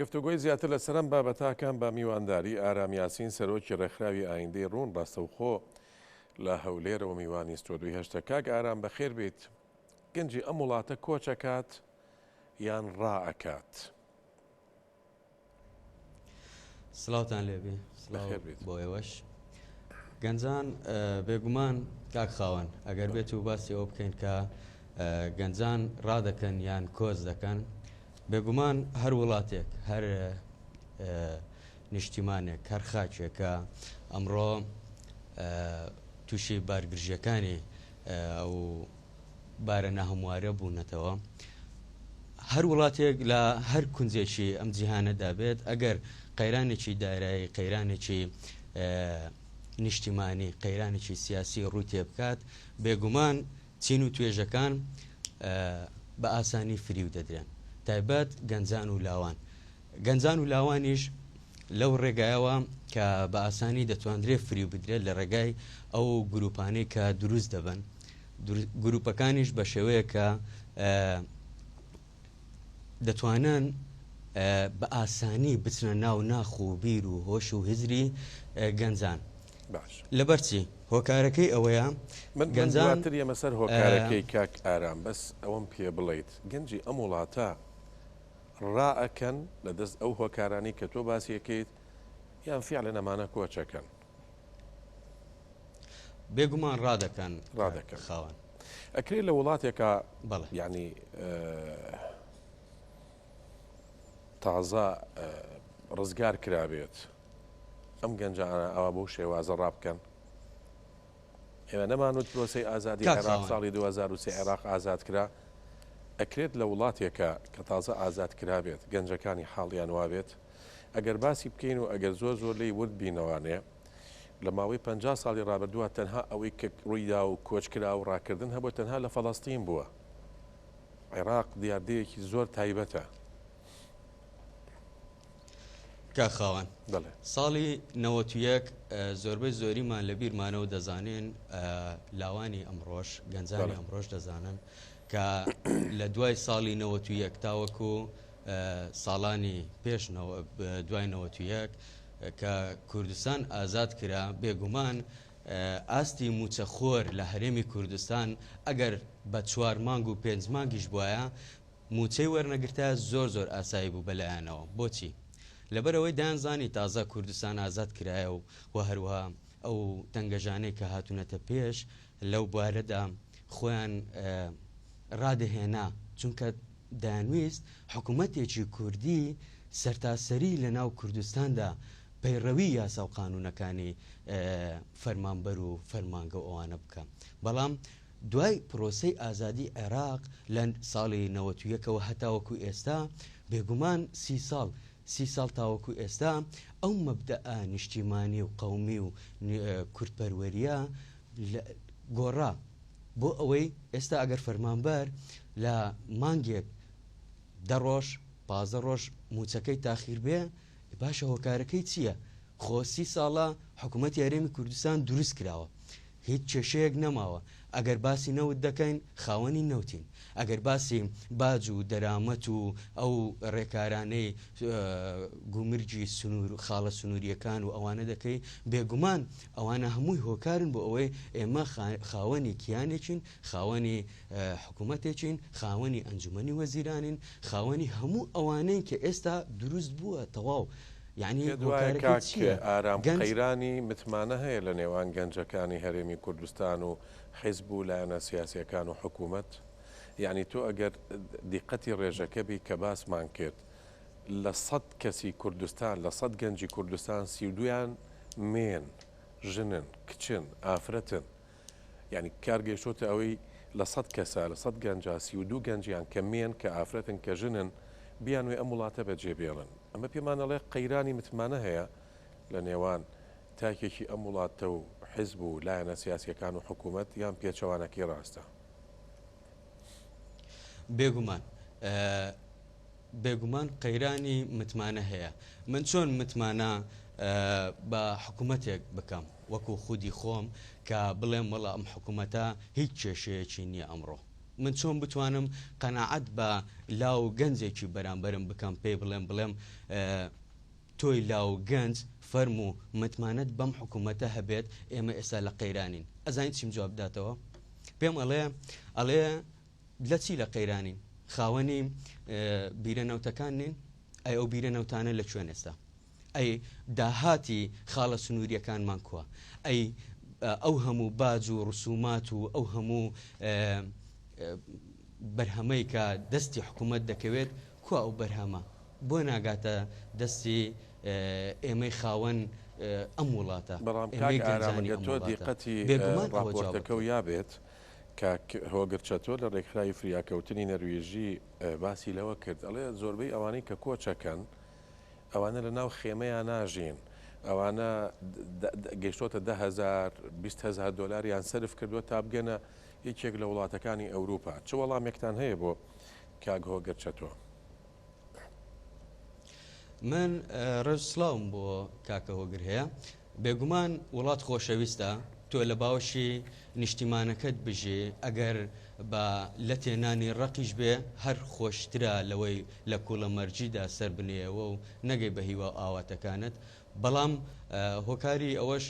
گفتوگۆی زیاتر لە سەرم بابەتاکان بە میوانداری ئارام یاسین سەرۆکی ڕێکخراوی ئایندەی ڕوون ڕاستەوخۆ لە هەولێرەوە میوانی ستۆدیۆی هەشتە. کاک ئارام بەخێر بێت. گەنجی ئەم وڵاتە کۆچەکات یان ڕائەکات؟ سلااوتان لێبێ بۆ ئێوەش. گەنجان بێگومان کاک خاوەن ئەگەر بێت و باسی ئەوە بکەین کە گەنجان ڕادەکەن یان کۆز دەکەن، بێگومان هەر وڵاتێک هەر نیشتیمانێک هەر خاچێکە ئەمڕۆ تووشی بارگرژیەکانی ئەو بارە ناهەموارە بوونەتەوە، هەر وڵاتێک لە هەر کونجێکی ئەم جیهانەدا بێت ئەگەر قەیرانێکی دارایی، قەیرانێکی نیشتیمانی، قەیرانێکی سیاسی ڕووی تێ بکات، بێگومان چین و توێژەکان بە ئاسانی فریو دەدرێن، تایبەت گەنجان و لاوان. گەنجان و لاوانیش لەو ڕێگایەوە کە بە ئاسانی دەتوانرێت فریو بدرێت لە ڕێگای ئەو گروپانەی کە دروست دەبن. گروپەکانیش بە شێوەیە کە دەتوانن بە ئاسانی بچنە ناو ناخ و بیر و هۆش و هزری گەنجان. لەبەرچی هۆکارەکەی ئەوەیە گەنجانتر ئێمە سەر هۆکارەکەی کاک ئارام، بەس ئەوەم پێ بڵیت گەنجی ئەم وڵاتە ڕائەکەن لە دەست ئەو هۆکارانی کە تۆ باسیەکەیت یان فیعلەن ئەمانە کۆچەکەن؟ بێگومان ڕادەکەن خاوەن. ئەکرێت لە وڵاتێکە ینی تازە ڕزگار کرابێت ئەم گەنجانە ئەوە بەو شێوازە ڕابکەن؟ ئێوە نەمانوت پرۆسەی ئازادی عێراق ساڵی 2023 عێراق ئازاد کرا، ئەکرێت لە وڵاتێکە کە تازە ئازاد کرابێت گەنجەکانی حاڵیان وابێت؟ ئەگەر باسی بکەین و ئەگەر زۆر زۆر لی ورد بینەوانەیە لە ماوەی 50 ساڵی ڕابردووە تەنها ئەوەی کە ڕوویدا و کۆچکرا و ڕاکردن هەبوو تەنها لە فەڵەستین بووە. عێراق دیاردەیەکی زۆر تایبەتە. کا خاوەن ساڵی 91 زۆربەی زۆریمان لە بیرمانەوە دەزانین، لاوانی ئەمڕۆژ گەنجانی ئەمڕۆژ دەزانن کە لە دوای ساڵی 91 تاوەکو ساڵانی پێش دوای 91 کە کوردستان ئازاد کرا، بێگومان ئاستی موچەخۆر لە هەرێمی کوردستان ئەگەر بە 4 مانگ و 5 مانگیش بواە موچەی وەرنەگرتە زۆر زۆر ئاسایی بوو بەلایەنەوە. بۆچی؟ لەبەرەوەی دایانزانی تازە کوردستان ئازاد کرایە و هەروەها ئەو تەنگەژانەی کە هاتوونەتە پێش لەو بوارەدا خۆیان ڕادەهێنا، چونکە دایانویست حکوومەتێکی کوردی سەرتاسەری لە ناو کوردستاندا پەیڕەوی یاسا و قانونەکانی فەرمانبەر و فەرمانگە ئەوانە بکە. بەڵام دوای پرۆسەی ئازادی عێراق لە ساڵی 91ەوە هەتاوەکو ئێستا، بێگومان 30 ساڵ تاوەکو ئێستا ئەو مەبدەئە نیشتیمانی و قەومی و کوردپەروەریە گۆڕا بۆ ئەوەی ئێستا ئەگەر فەرمانبەر لە مانگێک 10 ڕۆژ 15 ڕۆژ موچەکەی تاخیر بێ، باشە هۆکارەکەی چییە؟ خۆ 30 ساڵە حکوومەتی هەرێمی کوردستان دروست کراوە، هیچ کێشەیەک نەماوە. ئەگەر باسی نەوت دەکەین خاوەنی نەوتین، ئەگەر باسی باج و دەرامەت و ئەو ڕێکارانەی گومرجی سنوور و خاڵە سنووریەکان و ئەوانە دەکەی، بێگومان ئەوانە هەمووی هۆکارن بۆ ئەوەی ئێمە خاوەنی کیانێکین، خاوەنی حکوومەتێکین، خاوەنی ئەنجومەنی وەزیرانین، خاوەنی هەموو ئەوانەی کە ئێستا دروست بووە تەواو. یعنی ئارام قەیرانی متمانە هەیە لە نێوان گەنجەکانی هەرێمی کوردستان و حیزب و لایەنە سیاسیەکان و حکوومەت؟ یعنی تۆ ئەگەر دیقەتی ڕێژەکە بی کە باسمان کرد لە 100 کەسی کوردستان، لە 100 گەنجی کوردستان 32یان مێن، ژنن، کچن، ئافرەتن. یعنی کارگەیشتۆتە ئەوەی لە 100 کەسە لە 100 گەنجا 32 گەنجیان کە مێن، کە ئافرەتن، کە ژنن بیانوێ ئەم وڵاتە بەجێبێڵن. ئەمە پێمانەڵێ قەیرانی متمانە هەیە لە نێوان تاکێکی ئەم وڵاتە و حیزب و لایەنە سیاسیەکان و حکوومەت، یان پێچەوانەکەی ڕاستە؟ بێگومان قەیرانی متمانە هەیە. من چۆن متمانە بە حکوومەتێک بکەم وەکو خودی خۆم کە بڵێم وەڵا ئەم حکوومەتە هیچ کێشەیەکی نییە ئەمڕۆ؟ من چۆن بتوانم قەناعەت بە لاو گەنجێکی بەرامبەرم بکەم پێی بڵێم تۆی لاو گەنج فەرم و متمانەت بەم حکوومەتە هەبێت ئێمە ئێستا لە قەیرانین. ئەزانیت چیم جواب بداتەوە؟ پێم ئەڵێ لە چی لە قەیرانین؟ خاوەنی بیرەنەوتەکان نین؟ ئەی ئەو بیرەنەوتانە لەکوێن ئێستا؟ ئەی داهاتی خاڵە سنووریەکانمان کووە؟ ئەی ئەو هەموو باج و ڕسومات و ئەو هەموو بەرهەمەی کە دەستی حکوومەت دەکەوێت کووە ئەو بەرهەمە؟ بۆ ناگاتە دەستی ئێمەی خاوەن ئەم وڵاتە؟ بەڵام تۆ دیقەتی راپۆرتەکە و یابێت کاک هۆگر چەتۆ لە ڕێکخراوی فریاکەوتنی نەروێژی باسی لەوە کرد، ئەڵێ زۆربەی ئەوانەی کە کۆچەکەن ئەوانە لە ناو خێمەیان ناژین، ئەوانە گەیشتۆتە 20,000 دۆلاریان سرف کردووە تا بگەنە یەکێک لە وڵاتەکانی ئەوروپا. چ وەڵامێکتان هەیە بۆ کاک هۆگر چەتۆ؟ من ڕێزسڵاوم بۆ کاکە هۆگر هەیە. بێگومان وڵات خۆشەویستە تۆ لە باوەشی نیشتیمانەکەت بژێ ئەگەر بە لە تێنانی ڕقیش بێ هەر خۆشترە لەوەی لە کوڵە مەرجیدا سەر بنێەوە و نەگەی بە هیوا ئاواتەکانت. بەڵام هۆکاری ئەوەش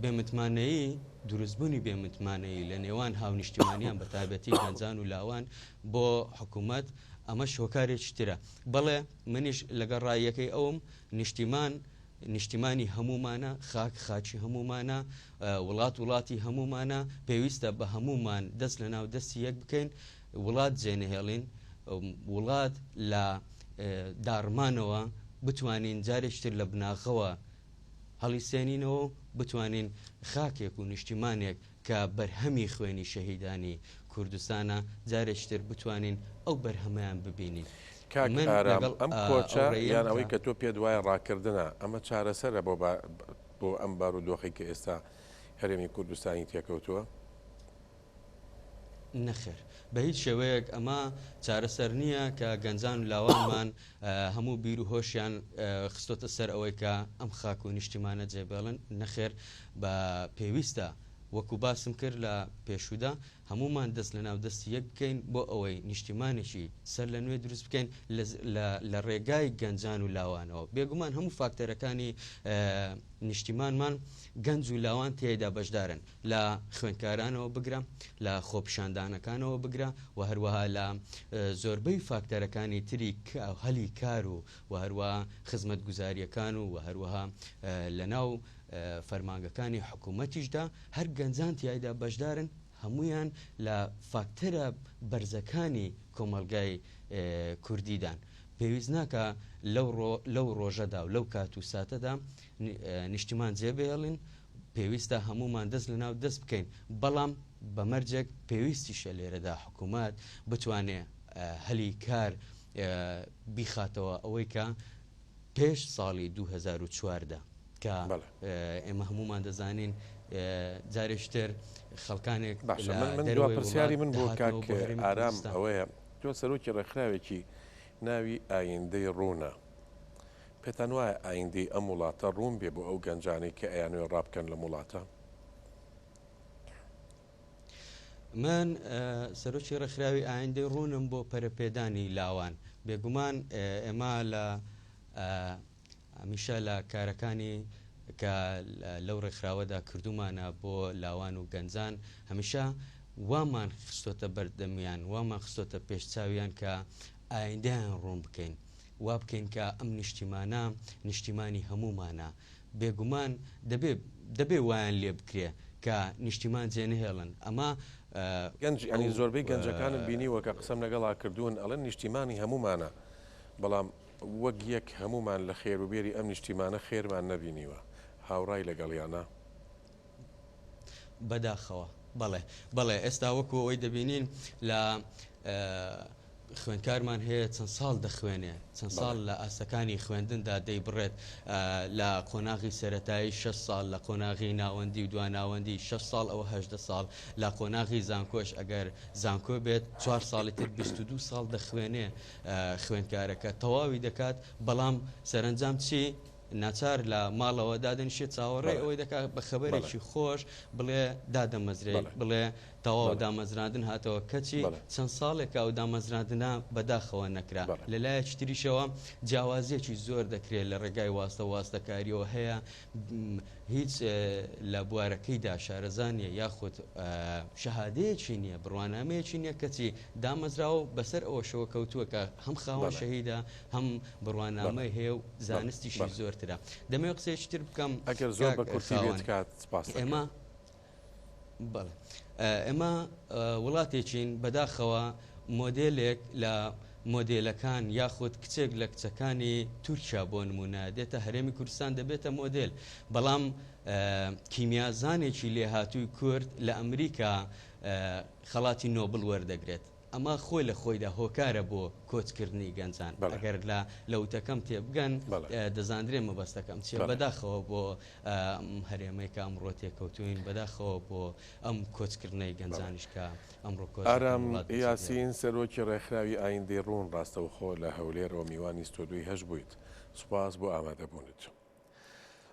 بێمتمانەیی دروستبوونی بێمتمانەیی لە نێوان هاو نیشتیمانیان بە تایبەتی گەنجان و لاوان بۆ حکوومەت ئەمە هۆکارێکی ترە. بەڵێ منیش لەگەڵ ڕایەکەی ئەوم نیشتیمانی هەمومانە، خاکی هەمومانە، وڵاتی هەمومانە، پێویستە بە هەمومان دەست لە ناو دەستی یەک بکەین، وڵات جێنەهێڵین، وڵات لە داڕمانەوە بتوانین جارێکتر لە بناغەوە هەڵیسێنینەوە، بتوانین خاکێک و نیشتیمانێک کە بەرهەمی خوێنی شەهیدانی کوردستانە جارێکتر بتوانین ئەو بەرهەمەیان ببینین. کاک ئارام ئەم کۆچە یان ئەوەی کە تۆ پێ دوایە ڕاکردنە ئەمە چارەسەرە بۆ ئەم بارودۆخی کە ئێستا هەرێمی کوردستانی تێکەوتووە؟ نەخێر، بە هیچ شێوەیەک ئەمە چارەسەر نییە کە گەنجان و لاوانمان هەموو بیر و هۆشیان خستۆتە سەر ئەوەی کە ئەم خاک و نیشتیمانە جێبێڵن. نەخێر، بە پێویستە وەکو باسم کرد لە پێشودا هەمومان دەست لە ناو دەستی یەک بکەین بۆ ئەوەی نیشتیمانێکی سەر لە نوێ دروست بکەین لە ڕێگای گەنجان و لاوانەوە. بێگومان هەموو فاکتەرەکانی نیشتیمانمان گەنج و لاوان تێیدا بەشدارن، لە خوێندکارانەوە بگرە، لە خۆپیشاندانەکانەوە بگرە و هەروەها لە زۆربەی فاکتەرەکانی تری هەلی کار و هەروەها خزمەت گوزاریەکان و هەروەها لە ناو فەرمانگەکانی حکوومەتیشدا هەر گەنجان تیایدا بەشدارن، هەمویان لە فاکتەرە بەرزەکانی کۆمەلگای کوردیدان. پێویست ناکە لەو ڕۆژەدا و لەو کات و ساتەدا نیشتیمان جێبێڵین، پێویستە هەمومان دەست لە ناو دەست بکەین. بەڵام بەمەرجێک پێویستیشە لێرەدا حکوومەت بتوانێ هەلی کار بیخاتەوە ئەوەی کە پێش ساڵی 2004دا کە ئێمە هەمومان دەزانین جارێشتر خەڵکانێک پرسیاری من بۆ کاک ئارام ئەوەیە تۆ سەرۆکی ڕێکخراوێکی ناوی ئایندەی ڕوونە، پێتان وایە ئایندەی ئەم وڵاتە ڕوون بێ بۆ ئەو گەنجانەی کە ئەیانوێ ڕابکەن لە وڵاتە؟ من سەرۆکی ڕێکخراوی ئایندەی ڕوونم بۆ پەرەپێدانی لاوان. بێگومان ئێمە لە هەمیشە لە کارەکانی کە لەو ڕێکخراوەدا کردومانە بۆ لاوان و گەنجان هەمیشە وامان خستۆتە بەردەمیان، وامان خستۆتە پێشچاویان کە ئایندەیان ڕوون بکەین، وا بکەین کە ئەم نیشتیمانە نیشتیمانی هەمومانە. بێگومان دەبێ وایان لێ بکرێ کە نیشتیمان جێنەهێڵن. ئەمە گەنج ینی زۆربەی گەنجەکانم بینیوە کە قسەم لەگەڵا کردوون ئەڵێن نیشتیمانی هەمومانە، بەڵام وەک یەک هەمومان لە خێروبێری ئەم نیشتیمانە خێرمان نەبینیوە. هاوڕای لەگەڵیانە؟ بەداخەوە بەڵێ ئێستا وەکو ئەوەی دەبینین لە خوێندکارمان هەیە چەند ساڵ دەخوێنێ، چەند ساڵ لە ئاسەکانی خوێندندا دەیبڕێت، لە قۆناغی سەرەتایی 6 ساڵ، لە قۆناغی ناوەندی و دواناوەندی 6 ساڵ ئەوە 18 ساڵ، لە قۆناغی زانکۆش ئەگەر زانکۆ بێت 4 ساڵی تر 22 ساڵ دەخوێنێ خوێندکارەکە، تەواوی دەکات. بەڵام سەرنجام چی؟ ناچار لە ماڵەوە دادەنیشێت چاوەڕێ ئەوەی دەکات بە خەبەرێکی خۆش بڵێ دادەمەزرێت بڵێ تەواو دامەزراندن هاتەوە کەچی چەند ساڵێکە ئەو دامەزراندنە بەداخەوە نەکرا لەلایەکی تریشەوە جیاوازیەکی زۆر دەکرێت لە ڕێگای واستەکاریەوە هەیە هیچ لە بوارەکەیدا شارەزانیە یاخود شەهادەیەکی نییە بڕوانامەیەکی نییە کەچی دامەزراوە بەسەر ئەوە شەوە کەوتووە کە هەم خاوەن شەهیدە هەم بڕوانامەی هەیە و زانستیشی زۆرترە دەمەوێت قسەیەکی تر بکەم ئەگەر زۆر بە کورتی بێت کات ئێمە بەڵێ ئێمە وڵاتێکین بەداخەوە مۆدێلێک لە مۆدێلەکان یاخود کچێک لە کچەکانی تورکیا بۆ نمونە دێتە هەرێمی کوردستان دەبێتە مۆدێل بەڵام کیمیازانێکی لێهاتووی کورد لە ئەمریکا خەڵاتی نۆبل وەردەگرێت ئەمە خۆی لە خۆیدا هۆکارە بۆ کۆچکردنی گەنجان ئەگەر لە وتەکەم تێبگەن دەزاندرێ مەبەستەکەم چێ بەداخەوە بۆ هەرێمەی کە ئەمڕۆ تێکەوتوین بەداخەوە بۆ ئەم کۆچکردنەی گەنجانیش کە ئەمڕۆ ئارام یاسین سەرۆکی ڕێکخراوی ئایندەی ڕوون ڕاستەوخۆ لە هەولێرەوە میوانی ستۆدیۆی هەش بوویت سوپاس بۆ ئامادەبوونت.